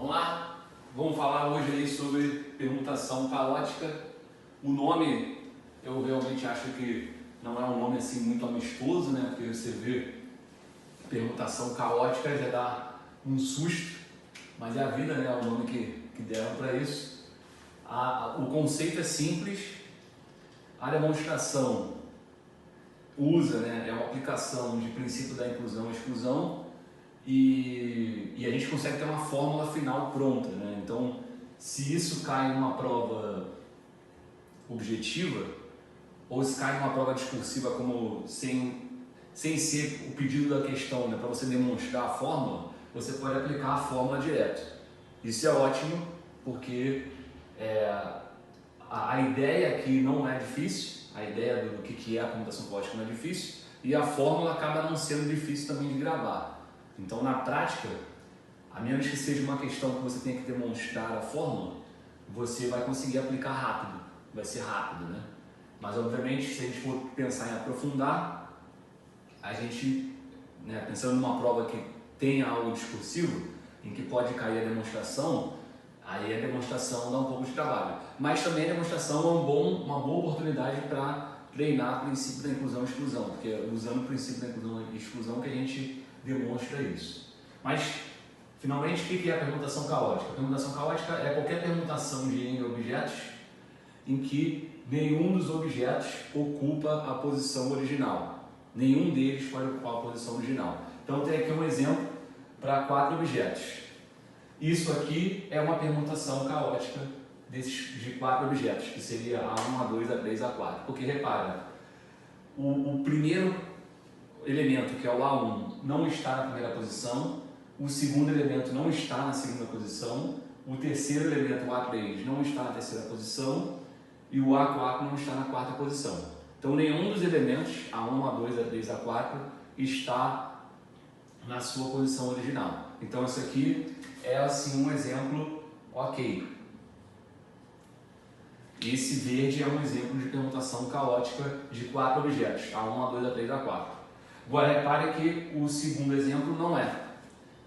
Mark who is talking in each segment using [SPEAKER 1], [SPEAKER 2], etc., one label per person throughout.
[SPEAKER 1] Vamos lá? Vamos falar hoje aí sobre permutação caótica. O nome, eu realmente acho que não é um nome assim muito amistoso, né? Porque você vê permutação caótica já dá um susto, mas é a vida, né? O nome que deram para isso. O conceito é simples, a demonstração usa, né? É uma aplicação de princípio da inclusão e exclusão. E a gente consegue ter uma fórmula final pronta, né? Então, se isso cai numa prova objetiva, ou se cai numa prova discursiva como sem ser o pedido da questão, né, para você demonstrar a fórmula, você pode aplicar a fórmula direto. Isso é ótimo, porque a ideia aqui não é difícil, a ideia do que é a permutação caótica não é difícil, e a fórmula acaba não sendo difícil também de gravar. Então, na prática, a menos que seja uma questão que você tenha que demonstrar a fórmula, você vai conseguir aplicar rápido, vai ser rápido, né? Mas, obviamente, se a gente for pensar em aprofundar, a gente, né, pensando numa prova que tenha algo discursivo, em que pode cair a demonstração, aí a demonstração dá um pouco de trabalho. Mas também a demonstração é uma boa oportunidade para treinar o princípio da inclusão e exclusão, porque é usando o princípio da inclusão e exclusão que a gente demonstra isso. Mas, finalmente, o que é a permutação caótica? A permutação caótica é qualquer permutação de N objetos em que nenhum dos objetos ocupa a posição original. Nenhum deles pode ocupar a posição original. Então, tem aqui um exemplo para 4 objetos. Isso aqui é uma permutação caótica de 4 objetos, que seria A1, A2, A3, A4. Porque, repara, o primeiro elemento, que é o A1, não está na primeira posição, o segundo elemento não está na segunda posição, o terceiro elemento, o A3, não está na terceira posição e o A4 não está na quarta posição. Então, nenhum dos elementos, A1, A2, A3, A4, está na sua posição original. Então, isso aqui é assim um exemplo ok. Esse verde é um exemplo de permutação caótica de 4 objetos, A1, A2, A3, A4. Agora, repare que o segundo exemplo não é.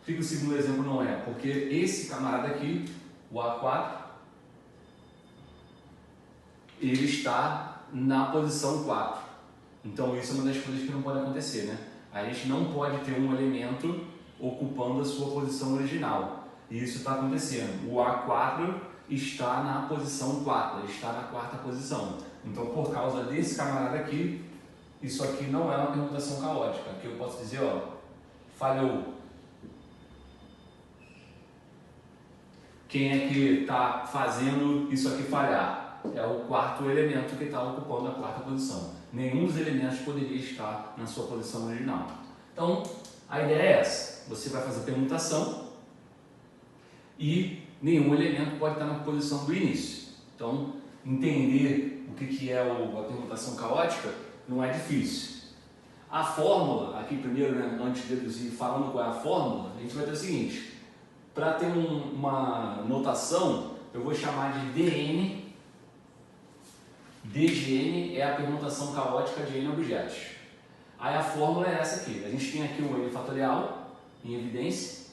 [SPEAKER 1] Por que o segundo exemplo não é? Porque esse camarada aqui, o A4, ele está na posição 4. Então, isso é uma das coisas que não pode acontecer, né? A gente não pode ter um elemento ocupando a sua posição original. E isso está acontecendo. O A4 está na posição 4, ele está na quarta posição. Então, por causa desse camarada aqui, isso aqui não é uma permutação caótica. Aqui eu posso dizer, ó, falhou. Quem é que está fazendo isso aqui falhar? É o quarto elemento que está ocupando a quarta posição. Nenhum dos elementos poderia estar na sua posição original. Então, a ideia é essa. Você vai fazer permutação e nenhum elemento pode estar na posição do início. Então, entender o que é a permutação caótica não é difícil. A fórmula, aqui primeiro, né, antes de deduzir, falando qual é a fórmula, a gente vai ter o seguinte: para ter uma notação, eu vou chamar de dN. dGN é a permutação caótica de N objetos. Aí a fórmula é essa aqui. A gente tem aqui um N fatorial em evidência,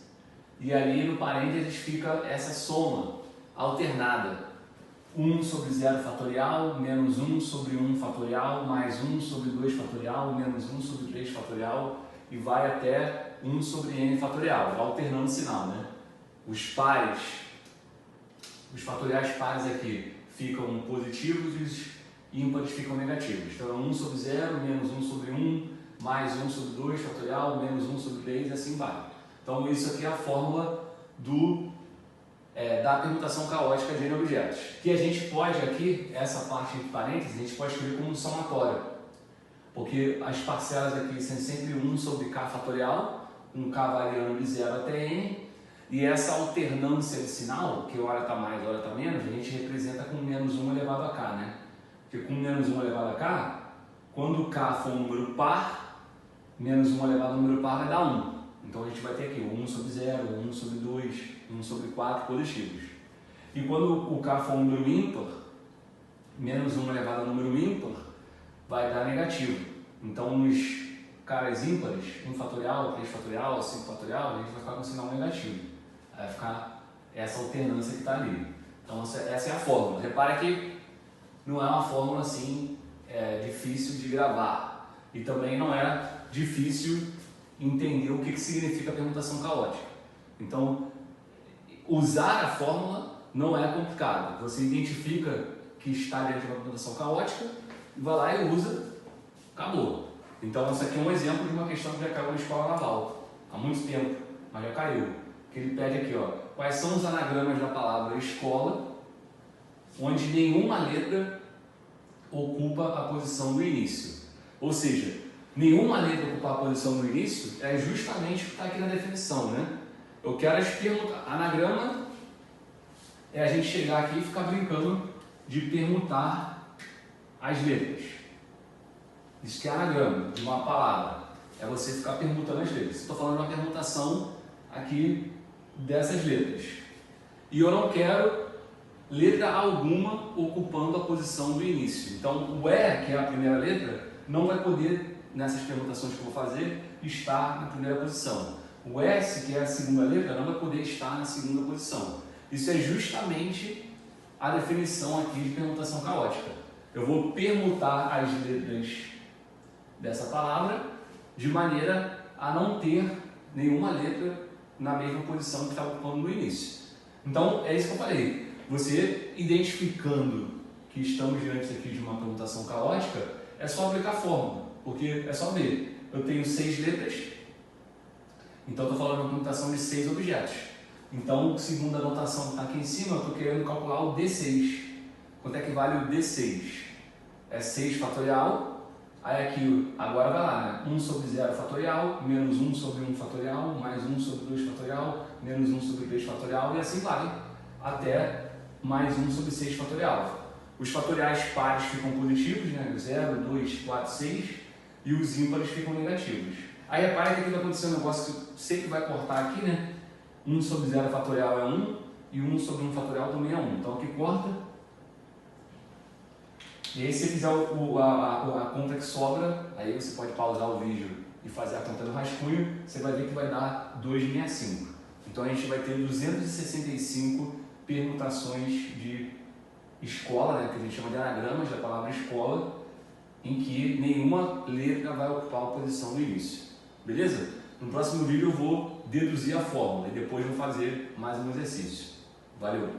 [SPEAKER 1] e ali no parênteses fica essa soma alternada. 1 sobre 0 fatorial, menos 1 sobre 1 fatorial, mais 1 sobre 2 fatorial, menos 1 sobre 3 fatorial, e vai até 1 sobre n fatorial, alternando o sinal, né? Os pares, os fatoriais pares aqui ficam positivos e os ímpares ficam negativos. Então é 1 sobre 0, menos 1 sobre 1, mais 1 sobre 2 fatorial, menos 1 sobre 3 e assim vai. Então isso aqui é a fórmula da permutação caótica de N objetos. Que a gente pode aqui, essa parte de parênteses, a gente pode escrever como um somatório. Porque as parcelas aqui são sempre 1 sobre k fatorial, um k variando de 0 até n, e essa alternância de sinal, que hora está mais, hora está menos, a gente representa com menos 1 elevado a k, né? Porque com menos 1 elevado a k, quando k for um número par, menos 1 elevado a um número par vai dar 1. Então a gente vai ter aqui 1 sobre 0, 1 sobre 2, 1 sobre 4 positivos. E quando o k for um número ímpar, menos 1 elevado a um número ímpar vai dar negativo. Então nos caras ímpares, 1 fatorial, 3 fatorial, 5 fatorial, a gente vai ficar com sinal negativo. Vai ficar essa alternância que está ali. Então essa é a fórmula. Repare que não é uma fórmula assim difícil de gravar e também não é difícil entender o que significa permutação caótica. Então, usar a fórmula não é complicado. Você identifica que está dentro de uma permutação caótica, vai lá e usa, acabou. Então, isso aqui é um exemplo de uma questão que já caiu na escola naval, há muito tempo, mas já caiu. Que ele pede aqui, ó, quais são os anagramas da palavra escola, onde nenhuma letra ocupa a posição do início. Ou seja, nenhuma letra ocupar a posição do início é justamente o que está aqui na definição, né? Eu quero as permutar. Anagrama é a gente chegar aqui e ficar brincando de permutar as letras. Isso que é anagrama de uma palavra. É você ficar permutando as letras. Estou falando de uma permutação aqui dessas letras. E eu não quero letra alguma ocupando a posição do início. Então, o E, que é a primeira letra, não vai poder, nessas permutações que eu vou fazer, estar na primeira posição. O S, que é a segunda letra, não vai poder estar na segunda posição. Isso é justamente a definição aqui de permutação caótica. Eu vou permutar as letras dessa palavra de maneira a não ter nenhuma letra na mesma posição que está ocupando no início. Então, é isso que eu falei. Você identificando que estamos diante aqui de uma permutação caótica, é só aplicar a fórmula, porque é só ver. Eu tenho 6 letras, então estou falando de uma permutação de 6 objetos. Então, segundo a notação que está aqui em cima, eu estou querendo calcular o D6. Quanto é que vale o D6? É 6 fatorial. Aí aqui, agora vai lá, né? 1 sobre 0 fatorial, menos 1 sobre 1 fatorial, mais 1 sobre 2 fatorial, menos 1 sobre 2 fatorial, e assim vai, até mais 1 sobre 6 fatorial. Os fatoriais pares ficam positivos, né? 0, 2, 4, 6, e os ímpares ficam negativos. Aí repare que aqui vai acontecer um negócio que sempre vai cortar aqui, né? 1 sobre 0 fatorial é 1, e 1 sobre 1 fatorial também é 1. Então aqui corta. E aí, se você fizer a conta que sobra, aí você pode pausar o vídeo e fazer a conta do rascunho, você vai ver que vai dar 265. Então a gente vai ter 265 permutações de escola, né, que a gente chama de anagramas da palavra escola, em que nenhuma letra vai ocupar a posição no início. Beleza? No próximo vídeo eu vou deduzir a fórmula e depois vou fazer mais um exercício. Valeu!